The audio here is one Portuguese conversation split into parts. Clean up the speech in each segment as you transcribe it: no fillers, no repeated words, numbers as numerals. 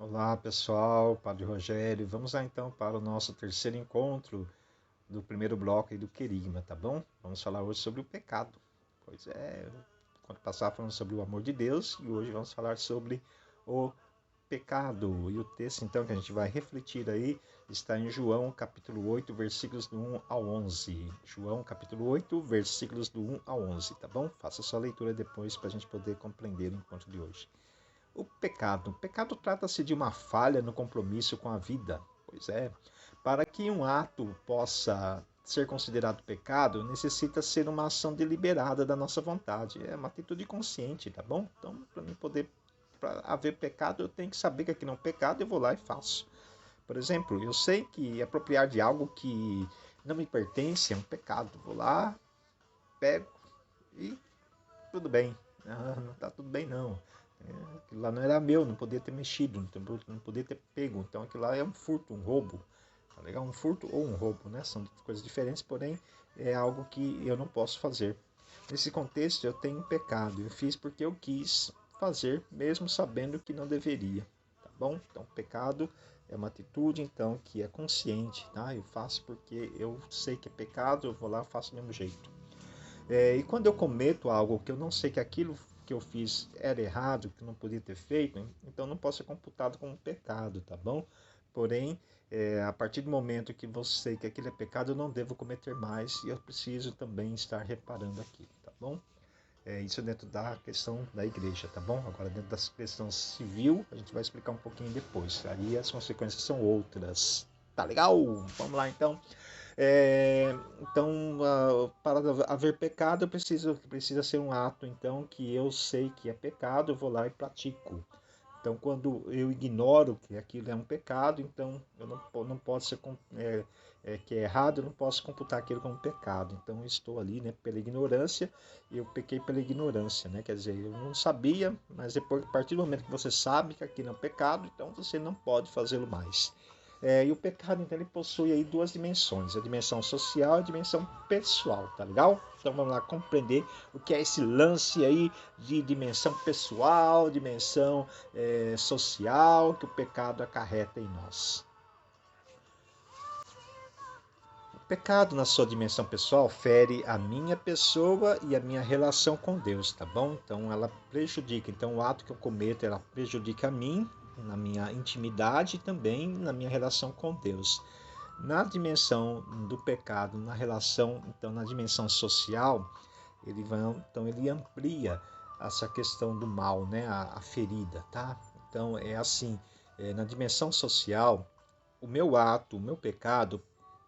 Olá pessoal, Padre Rogério. Vamos lá então para o nosso terceiro encontro do primeiro bloco aí do Querigma, tá bom? Vamos falar hoje sobre o pecado. Pois é, quando passar falando sobre o amor de Deus e hoje vamos falar sobre o pecado. E o texto então que a gente vai refletir aí está em João capítulo 8, versículos do 1 ao 11. João capítulo 8, versículos do 1 ao 11, tá bom? Faça sua leitura depois para a gente poder compreender o encontro de hoje. O pecado. O pecado trata-se de uma falha no compromisso com a vida. Pois é, para que um ato possa ser considerado pecado, necessita ser uma ação deliberada da nossa vontade. É uma atitude consciente, tá bom? Então, para mim poder para haver pecado, eu tenho que saber que aquilo é um pecado, eu vou lá e faço. Por exemplo, eu sei que apropriar de algo que não me pertence é um pecado. Vou lá, pego e tudo bem. Não tá tudo bem não. Aquilo lá não era meu, não podia ter mexido, não podia ter pego. Então aquilo lá é um furto, um roubo. Tá legal? Um furto ou um roubo, né? São coisas diferentes, porém é algo que eu não posso fazer. Nesse contexto eu tenho um pecado. Eu fiz porque eu quis fazer, mesmo sabendo que não deveria. Tá bom? Então pecado é uma atitude então que é consciente, tá? Eu faço porque eu sei que é pecado, eu vou lá e faço do mesmo jeito. E quando eu cometo algo que eu não sei que aquilo que eu fiz era errado, que não podia ter feito, então não pode ser computado como pecado, tá bom? Porém, a partir do momento que você sei que aquilo é pecado, eu não devo cometer mais e eu preciso também estar reparando aquilo, tá bom? Isso dentro da questão da igreja, tá bom? Agora, dentro da questão civil, a gente vai explicar um pouquinho depois. Aí as consequências são outras. Tá legal? Vamos lá então. Então, para haver pecado, precisa ser um ato, então, que eu sei que é pecado, eu vou lá e pratico. Então, quando eu ignoro que aquilo é um pecado, então eu não posso ser que é errado, eu não posso computar aquilo como pecado. Então, eu estou ali, né, pela ignorância, eu pequei pela ignorância, né? Quer dizer, eu não sabia, mas depois, a partir do momento que você sabe que aquilo é um pecado, então você não pode fazê-lo mais. E o pecado, então, ele possui aí duas dimensões, a dimensão social e a dimensão pessoal, tá legal? Então vamos lá compreender o que é esse lance aí de dimensão pessoal, dimensão social que o pecado acarreta em nós. O pecado, na sua dimensão pessoal, fere a minha pessoa e a minha relação com Deus, tá bom? Então ela prejudica. Então o ato que eu cometo, ela prejudica a mim, na minha intimidade e também na minha relação com Deus. Na dimensão do pecado, na relação, então na dimensão social, ele amplia essa questão do mal, né? A ferida, tá? Então é assim, na dimensão social, o meu ato, o meu pecado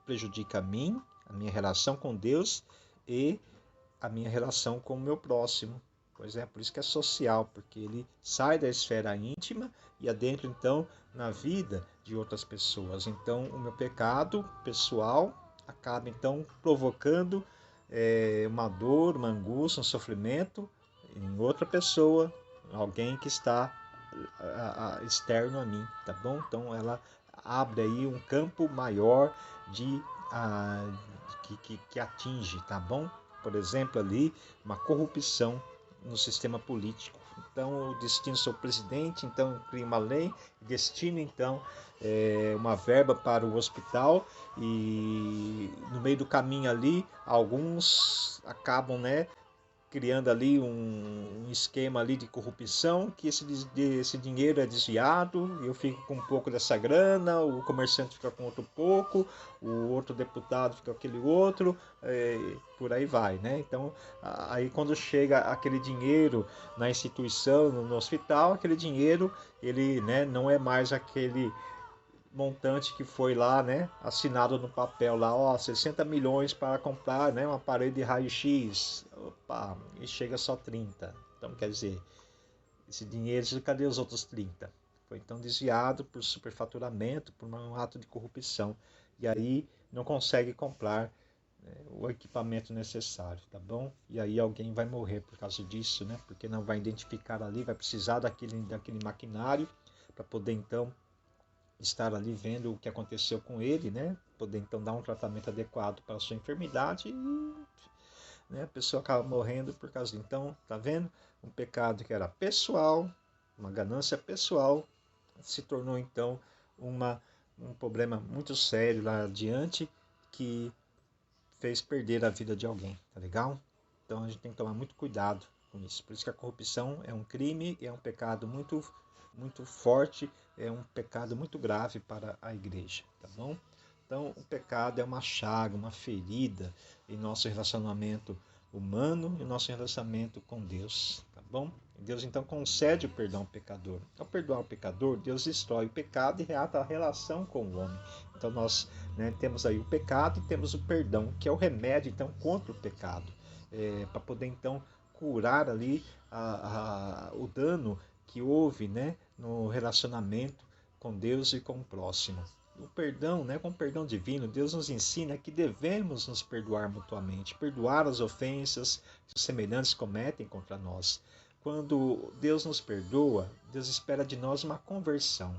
prejudica a mim, a minha relação com Deus e a minha relação com o meu próximo. Pois é, por isso que é social, porque ele sai da esfera íntima e adentra então na vida de outras pessoas. Então, o meu pecado pessoal acaba então provocando uma dor, uma angústia, um sofrimento em outra pessoa, alguém que está externo a mim, tá bom? Então, ela abre aí um campo maior de que atinge, tá bom? Por exemplo, ali, uma corrupção no sistema político. Então, o destino seu presidente, então, cria uma lei, destina, então, uma verba para o hospital e no meio do caminho ali, alguns acabam, né, criando ali um esquema ali de corrupção, que esse dinheiro é desviado, eu fico com um pouco dessa grana, o comerciante fica com outro pouco, o outro deputado fica com aquele outro, por aí vai, né? Então, aí quando chega aquele dinheiro na instituição, no hospital, aquele dinheiro, ele, né, não é mais aquele montante que foi lá, né, assinado no papel lá, ó, 60 milhões para comprar, né, um aparelho de raio-x. Opa, e chega só 30. Então, quer dizer, esse dinheiro, cadê os outros 30? Foi então desviado por superfaturamento, por um ato de corrupção. E aí não consegue comprar o equipamento necessário, tá bom? E aí alguém vai morrer por causa disso, né? Porque não vai identificar ali, vai precisar daquele maquinário para poder então estar ali vendo o que aconteceu com ele, né? Poder então dar um tratamento adequado para a sua enfermidade e, né, a pessoa acaba morrendo por causa disso. Então, tá vendo? Um pecado que era pessoal, uma ganância pessoal, se tornou então um problema muito sério lá adiante, que fez perder a vida de alguém, tá legal? Então a gente tem que tomar muito cuidado com isso. Por isso que a corrupção é um crime, é um pecado muito forte, é um pecado muito grave para a igreja, tá bom? Então o pecado é uma chaga, uma ferida em nosso relacionamento humano e nosso relacionamento com Deus, tá bom? Deus então concede o perdão ao pecador. Ao perdoar o pecador, Deus destrói o pecado e reata a relação com o homem. Então nós, temos aí o pecado e temos o perdão, que é o remédio então contra o pecado, para poder então curar ali o dano que houve, no relacionamento com Deus e com o próximo. O perdão, com o perdão divino, Deus nos ensina que devemos nos perdoar mutuamente, perdoar as ofensas que os semelhantes cometem contra nós. Quando Deus nos perdoa, Deus espera de nós uma conversão,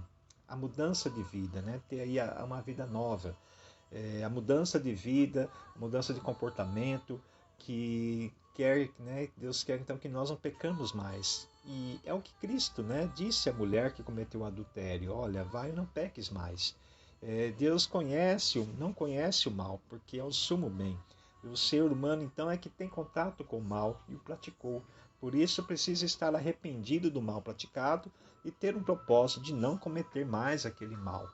a mudança de vida, ter aí uma vida nova, a mudança de vida, a mudança de comportamento, que Deus quer então que nós não pecamos mais. E é o que Cristo, disse à mulher que cometeu o adultério: olha, vai e não peques mais. Deus não conhece o mal, porque é o sumo bem. O ser humano então é que tem contato com o mal e o praticou. Por isso precisa estar arrependido do mal praticado e ter um propósito de não cometer mais aquele mal.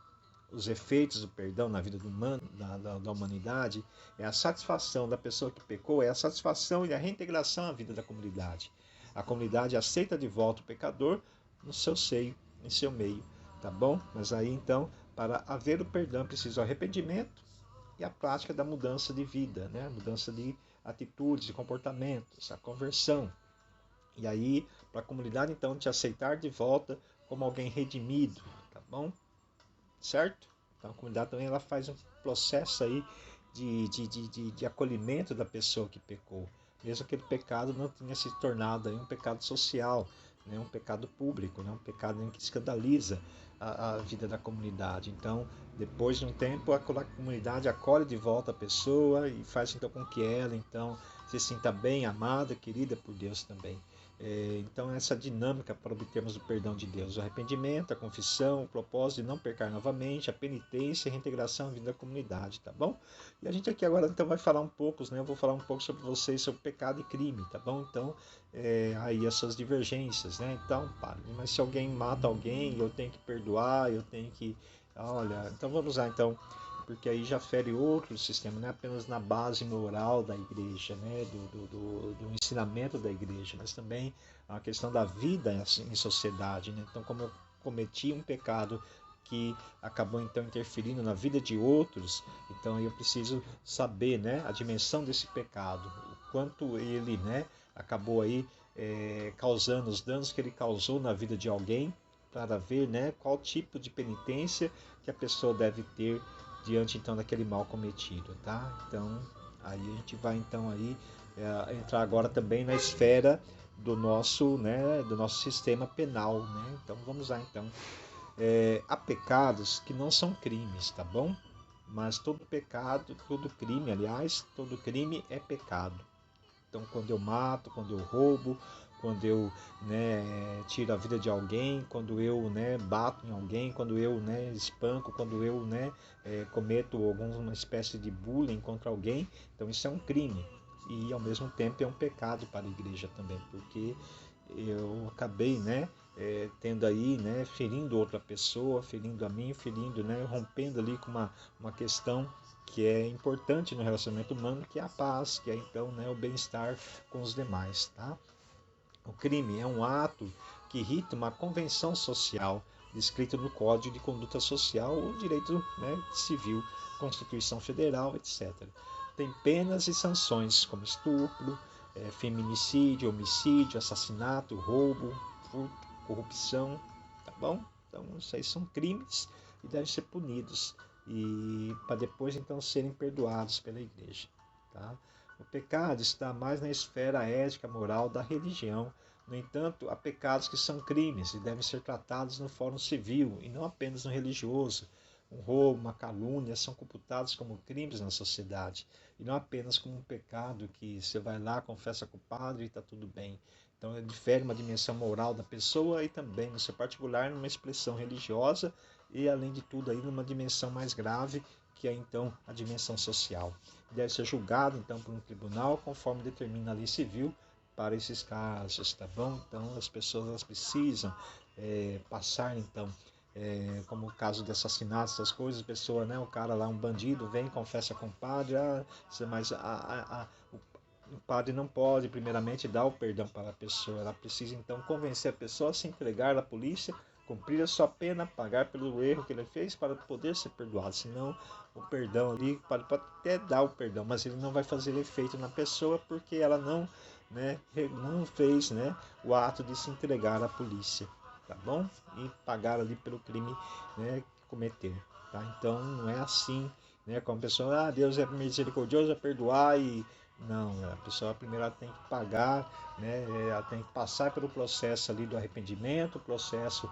Os efeitos do perdão na vida da humanidade é a satisfação da pessoa que pecou, é a satisfação e a reintegração à vida da comunidade. A comunidade aceita de volta o pecador no seu seio, em seu meio, tá bom? Mas aí então, para haver o perdão, precisa o arrependimento e a prática da mudança de vida, a mudança de atitudes e comportamentos, a conversão. E aí, para a comunidade então te aceitar de volta como alguém redimido, tá bom? Certo? Então a comunidade também ela faz um processo aí de acolhimento da pessoa que pecou, mesmo que aquele pecado não tenha se tornado aí um pecado social, um pecado público, um pecado que escandaliza a vida da comunidade. Então, depois de um tempo, a comunidade acolhe de volta a pessoa e faz então com que ela então se sinta bem, amada, querida por Deus também. Então essa dinâmica para obtermos o perdão de Deus: o arrependimento, a confissão, o propósito de não pecar novamente, a penitência e a reintegração à vida da comunidade, tá bom? E a gente aqui agora então vai falar um pouco, eu vou falar um pouco sobre vocês, sobre pecado e crime, tá bom? Então, aí essas divergências, Então, mas se alguém mata alguém, eu tenho que perdoar, eu tenho que... Olha, então vamos lá então, porque aí já fere outro sistema, não é apenas na base moral da igreja, do ensinamento da igreja, mas também a questão da vida em sociedade. Então, como eu cometi um pecado que acabou então interferindo na vida de outros, então eu preciso saber, a dimensão desse pecado, o quanto ele, acabou aí causando os danos que ele causou na vida de alguém, para ver, qual tipo de penitência que a pessoa deve ter diante então daquele mal cometido, tá? Então aí a gente vai então aí entrar agora também na esfera do nosso sistema penal, Então vamos lá então. Há pecados que não são crimes, tá bom? Mas todo pecado, todo crime, aliás, todo crime é pecado. Então, quando eu mato, quando eu roubo, quando eu tiro a vida de alguém, quando eu bato em alguém, quando eu espanco, quando eu cometo alguma espécie de bullying contra alguém, então isso é um crime. E ao mesmo tempo é um pecado para a igreja também, porque eu acabei tendo aí, ferindo outra pessoa, ferindo a mim, ferindo, rompendo ali com uma questão que é importante no relacionamento humano, que é a paz, que é então o bem-estar com os demais, tá? O crime é um ato que irrita uma convenção social descrita no Código de Conduta Social ou Direito Civil, Constituição Federal, etc. Tem penas e sanções como estupro, feminicídio, homicídio, assassinato, roubo, furto, corrupção, tá bom? Então, isso aí são crimes e devem ser punidos, e para depois então serem perdoados pela igreja, tá? O pecado está mais na esfera ética, moral da religião. No entanto, há pecados que são crimes e devem ser tratados no fórum civil e não apenas no religioso, um roubo, uma calúnia, são computados como crimes na sociedade, e não apenas como um pecado que você vai lá, confessa com o padre e está tudo bem. Então, ele difere uma dimensão moral da pessoa e também, no seu particular, numa expressão religiosa e, além de tudo, aí, numa dimensão mais grave, que é, então, a dimensão social. Deve ser julgado, então, por um tribunal, conforme determina a lei civil, para esses casos, tá bom? Então, as pessoas elas precisam passar, então, como o caso de assassinatos, essas coisas, a pessoa, né, o cara lá, um bandido, vem, confessa com o padre, mas o padre não pode, primeiramente, dar o perdão para a pessoa. Ela precisa, então, convencer a pessoa a se entregar à polícia, cumprir a sua pena, pagar pelo erro que ele fez para poder ser perdoado. Senão, o perdão ali pode até dar o perdão, mas ele não vai fazer efeito na pessoa porque ela não fez, né, o ato de se entregar à polícia, tá bom? E pagar ali pelo crime, né, que cometeu, tá? Então, não é assim, né, como a pessoa, Deus é misericordioso, é perdoar e não, a pessoa primeiro ela tem que pagar, né? Ela tem que passar pelo processo ali do arrependimento, o processo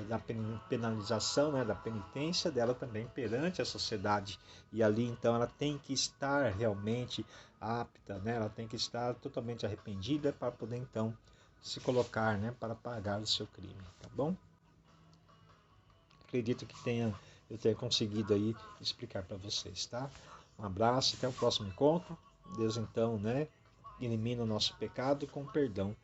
da penalização, né? Da penitência dela também perante a sociedade. E ali então ela tem que estar realmente apta, né? Ela tem que estar totalmente arrependida para poder então se colocar, né? Para pagar o seu crime, tá bom? Acredito que eu tenha conseguido aí explicar para vocês, tá? Um abraço, até o próximo encontro. Deus então, né, elimina o nosso pecado com perdão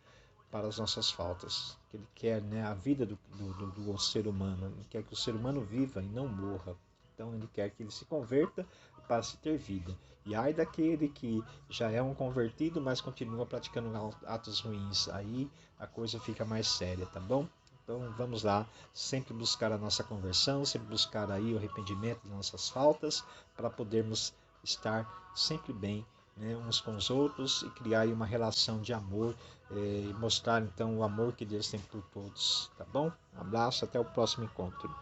para as nossas faltas. Que Ele quer, né, a vida do ser humano. Ele quer que o ser humano viva e não morra. Então Ele quer que ele se converta para se ter vida. E ai daquele que já é um convertido, mas continua praticando atos ruins. Aí a coisa fica mais séria, tá bom? Então vamos lá, sempre buscar a nossa conversão, sempre buscar aí o arrependimento das nossas faltas, para podermos estar sempre bem, né, uns com os outros e criar aí uma relação de amor e mostrar então o amor que Deus tem por todos, tá bom? Um abraço, até o próximo encontro.